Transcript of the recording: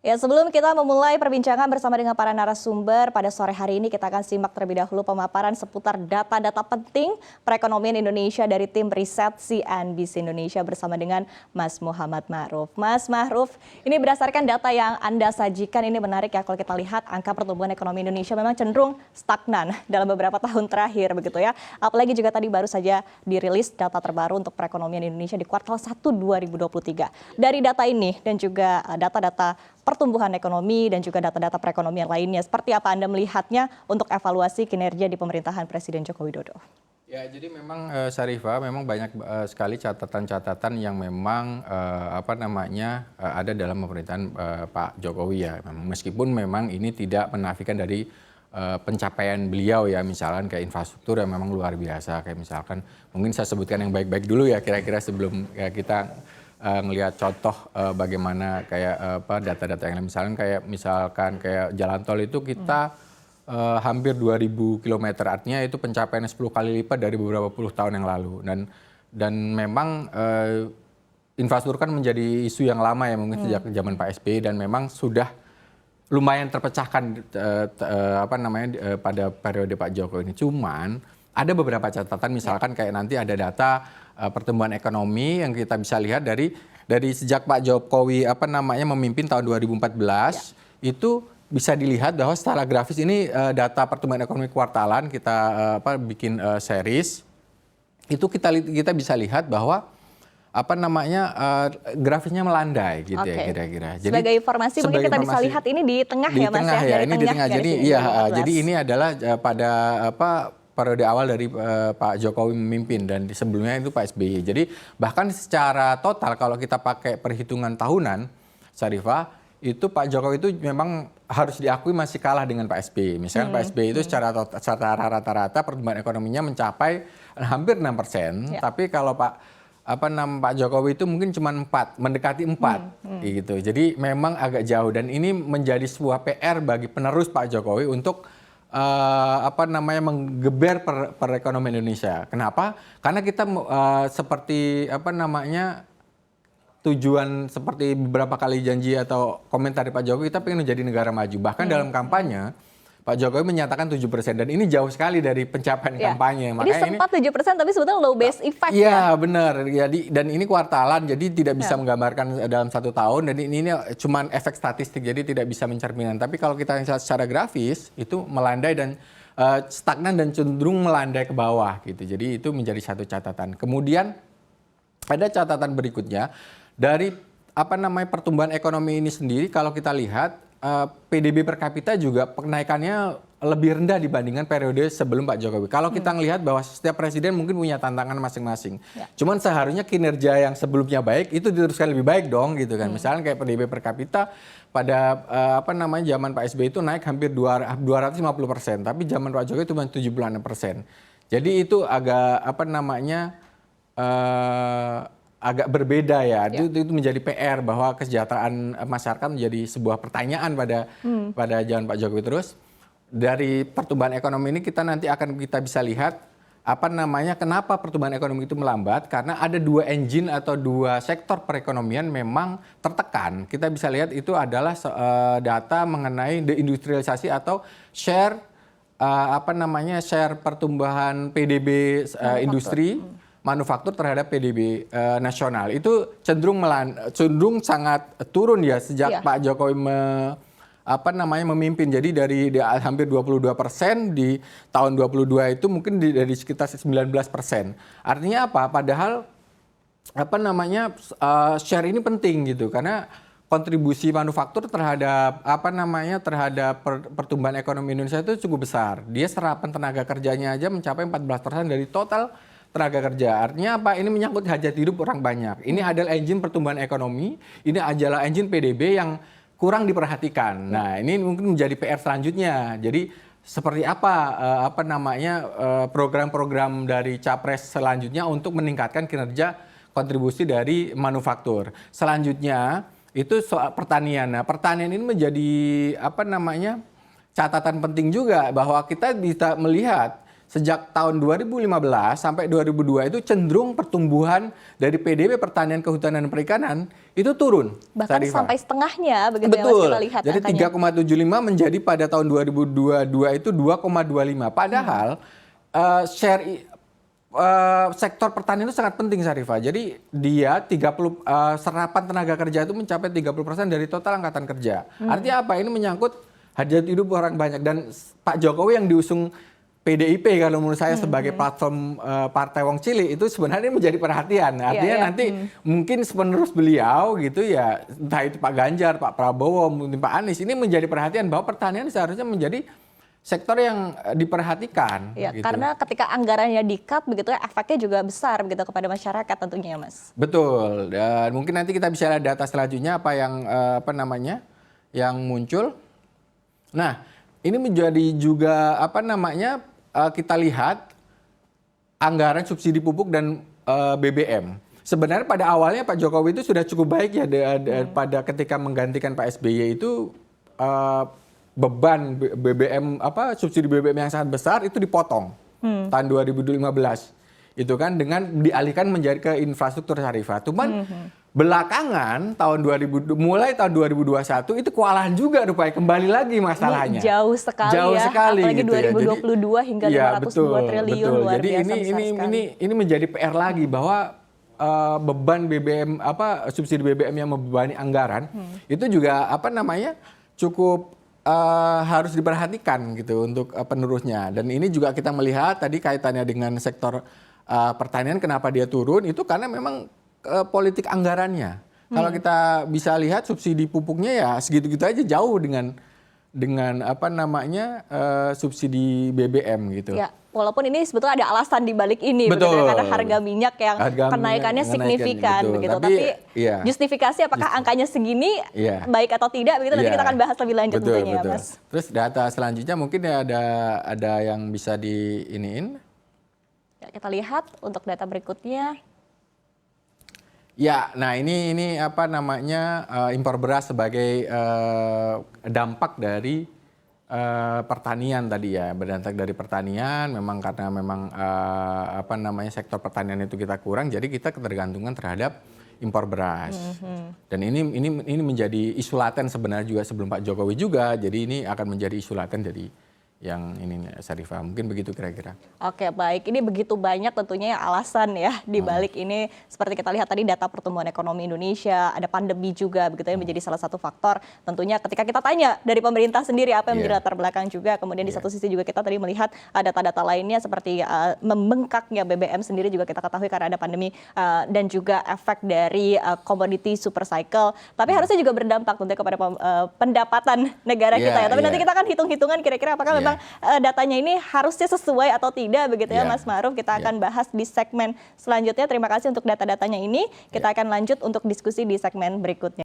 Ya, sebelum kita memulai perbincangan bersama dengan para narasumber, pada sore hari ini kita akan simak terlebih dahulu pemaparan seputar data-data penting perekonomian Indonesia dari tim riset CNBC Indonesia bersama dengan Mas Muhammad Ma'ruf. Mas Ma'ruf, ini berdasarkan data yang Anda sajikan, ini menarik ya kalau kita lihat angka pertumbuhan ekonomi Indonesia memang cenderung stagnan dalam beberapa tahun terakhir begitu ya. Apalagi juga tadi baru saja dirilis data terbaru untuk perekonomian Indonesia di kuartal 1 2023. Dari data ini dan juga data-data pertumbuhan ekonomi dan juga data-data perekonomian lainnya. Seperti apa Anda melihatnya untuk evaluasi kinerja di pemerintahan Presiden Joko Widodo? Ya, jadi memang Syarifah, memang banyak sekali catatan-catatan yang memang ada dalam pemerintahan Pak Jokowi ya. Meskipun memang ini tidak menafikan dari pencapaian beliau ya, misalkan kayak infrastruktur yang memang luar biasa, kayak misalkan mungkin saya sebutkan yang baik-baik dulu ya kira-kira sebelum kita ngelihat contoh bagaimana kayak data-data yang lain, misalkan kayak jalan tol itu kita hampir 2.000 kilometer, artinya itu pencapaiannya 10 kali lipat dari beberapa puluh tahun yang lalu. Dan memang infrastruktur kan menjadi isu yang lama ya, mungkin sejak zaman Pak SBY, dan memang sudah lumayan terpecahkan pada periode Pak Jokowi ini. Cuman ada beberapa catatan, misalkan kayak nanti ada data pertumbuhan ekonomi yang kita bisa lihat dari sejak Pak Jokowi memimpin tahun 2014 itu bisa dilihat bahwa secara grafis ini data pertumbuhan ekonomi kuartalan kita bikin series itu kita bisa lihat bahwa grafisnya melandai gitu ya kira-kira. Jadi sebagai informasi mungkin kita bisa lihat ini di tengah ya Mas ya, dari ini di tengah. Jadi ini adalah pada periode awal dari Pak Jokowi memimpin, dan sebelumnya itu Pak SBY. Jadi bahkan secara total kalau kita pakai perhitungan tahunan, Syarifah, itu Pak Jokowi itu memang harus diakui masih kalah dengan Pak SBY. Misalkan Pak SBY itu secara rata-rata pertumbuhan ekonominya mencapai hampir 6%, tapi kalau Pak Jokowi itu mungkin cuma 4, mendekati 4 gitu. Jadi memang agak jauh, dan ini menjadi sebuah PR bagi penerus Pak Jokowi untuk menggeber perekonomian Indonesia. Kenapa? Karena kita tujuan seperti beberapa kali janji atau komentar dari Pak Jokowi, kita pengen menjadi negara maju. Bahkan dalam kampanye Pak Jokowi menyatakan 7%, dan ini jauh sekali dari pencapaian kampanye. Makanya ini sempat 7% tapi sebetulnya low base effect. Iya benar. Jadi dan ini kuartalan, jadi tidak bisa menggambarkan dalam 1 tahun, dan ini cuma efek statistik, jadi tidak bisa mencerminkan. Tapi kalau kita lihat secara grafis itu melandai dan stagnan dan cenderung melandai ke bawah gitu. Jadi itu menjadi satu catatan. Kemudian ada catatan berikutnya dari pertumbuhan ekonomi ini sendiri. Kalau kita lihat PDB per kapita juga kenaikannya lebih rendah dibandingkan periode sebelum Pak Jokowi. Kalau kita ngelihat bahwa setiap presiden mungkin punya tantangan masing-masing. Cuman seharusnya kinerja yang sebelumnya baik itu diteruskan lebih baik dong gitu kan. Misalnya kayak PDB per kapita pada zaman Pak SBY itu naik hampir 250%, tapi zaman Pak Jokowi itu cuma 76%. Jadi itu agak agak berbeda ya. Itu menjadi PR bahwa kesejahteraan masyarakat menjadi sebuah pertanyaan pada zaman Pak Jokowi. Terus dari pertumbuhan ekonomi ini kita bisa lihat kenapa pertumbuhan ekonomi itu melambat, karena ada 2 engine atau 2 sektor perekonomian memang tertekan. Kita bisa lihat itu adalah data mengenai deindustrialisasi atau share share pertumbuhan PDB industri manufaktur terhadap PDB nasional itu cenderung sangat turun ya sejak Pak Jokowi memimpin. Jadi dari hampir 22% di tahun 22 itu mungkin dari sekitar 19%. Artinya apa? Padahal share ini penting gitu, karena kontribusi manufaktur terhadap pertumbuhan ekonomi Indonesia itu cukup besar. Dia serapan tenaga kerjanya aja mencapai 14% dari total tenaga kerja. Artinya apa? Ini menyangkut hajat hidup orang banyak. Ini adalah engine pertumbuhan ekonomi, ini adalah engine PDB yang kurang diperhatikan. Nah, ini mungkin menjadi PR selanjutnya. Jadi seperti program-program dari Capres selanjutnya untuk meningkatkan kinerja kontribusi dari manufaktur. Selanjutnya itu soal pertanian. Nah, pertanian ini menjadi catatan penting juga, bahwa kita bisa melihat sejak tahun 2015 sampai 2002 itu cenderung pertumbuhan dari PDB pertanian, kehutanan, dan perikanan itu turun. Bahkan Sarifah. sampai setengahnya begitu ya Mas, Betul. kita lihat Jadi angkanya. 3,75 menjadi pada tahun 2022 itu 2,25. Padahal sektor pertanian itu sangat penting, Sarifah. Jadi dia serapan tenaga kerja itu mencapai 30% dari total angkatan kerja. Artinya apa? Ini menyangkut hajat hidup orang banyak, dan Pak Jokowi yang diusung PDIP kalau menurut saya sebagai platform Partai Wong Cilik itu sebenarnya menjadi perhatian. Artinya nanti mungkin penerus beliau gitu ya, entah itu Pak Ganjar, Pak Prabowo, mungkin Pak Anies, ini menjadi perhatian bahwa pertanian seharusnya menjadi sektor yang diperhatikan. Ya, gitu. karena ketika anggarannya di-cut begitu ya, efeknya juga besar begitu kepada masyarakat tentunya ya Mas. Betul. Dan mungkin nanti kita bisa lihat data selanjutnya apa yang yang muncul. Nah, ini menjadi juga kita lihat anggaran subsidi pupuk dan BBM. Sebenarnya pada awalnya Pak Jokowi itu sudah cukup baik ya pada ketika menggantikan Pak SBY itu beban BBM subsidi BBM yang sangat besar itu dipotong tahun 2015 itu kan dengan dialihkan menjadi ke infrastruktur, Sarifah. Cuman belakangan mulai tahun 2021 itu kewalahan juga rupanya, kembali lagi masalahnya. Ini jauh sekali apalagi gitu 2022 ya. hingga Jadi, 502 triliun luar Jadi biasa besar sekali. ini menjadi PR lagi bahwa beban BBM subsidi BBM yang membebani anggaran itu juga cukup harus diperhatikan gitu untuk penerusnya. Dan ini juga kita melihat tadi kaitannya dengan sektor pertanian, kenapa dia turun itu karena memang politik anggarannya. Kalau kita bisa lihat subsidi pupuknya ya segitu-gitu aja, jauh dengan subsidi BBM gitu. Ya, walaupun ini sebetulnya ada alasan di balik ini begitu ya, karena harga minyak yang kenaikannya signifikan begitu. Tapi justifikasi apakah angkanya segini baik atau tidak begitu nanti kita akan bahas lebih lanjut tentunya ya Mas. Terus data selanjutnya mungkin ya ada yang bisa diiniin. Ya, kita lihat untuk data berikutnya. Ya, nah ini impor beras sebagai dampak dari pertanian tadi ya, berdampak dari pertanian. Memang karena sektor pertanian itu kita kurang, jadi kita ketergantungan terhadap impor beras. Dan ini menjadi isu laten sebenarnya juga sebelum Pak Jokowi juga. Jadi ini akan menjadi isu laten dari yang ini, Sarifah. Mungkin begitu kira-kira. Oke, baik. Ini begitu banyak tentunya alasan ya di balik ini. Seperti kita lihat tadi data pertumbuhan ekonomi Indonesia, ada pandemi juga begitu ya, menjadi salah satu faktor. Tentunya ketika kita tanya dari pemerintah sendiri apa yang menjadi latar belakang juga, kemudian di satu sisi juga kita tadi melihat data-data lainnya seperti membengkaknya BBM sendiri juga kita ketahui karena ada pandemi dan juga efek dari komoditi super cycle. Tapi harusnya juga berdampak tentunya kepada pendapatan negara kita ya. Tapi nanti kita akan hitung-hitungan kira-kira apakah memang datanya ini harusnya sesuai atau tidak begitu ya Mas Ma'ruf. Kita akan bahas di segmen selanjutnya. Terima kasih untuk data-datanya ini. Kita akan lanjut untuk diskusi di segmen berikutnya.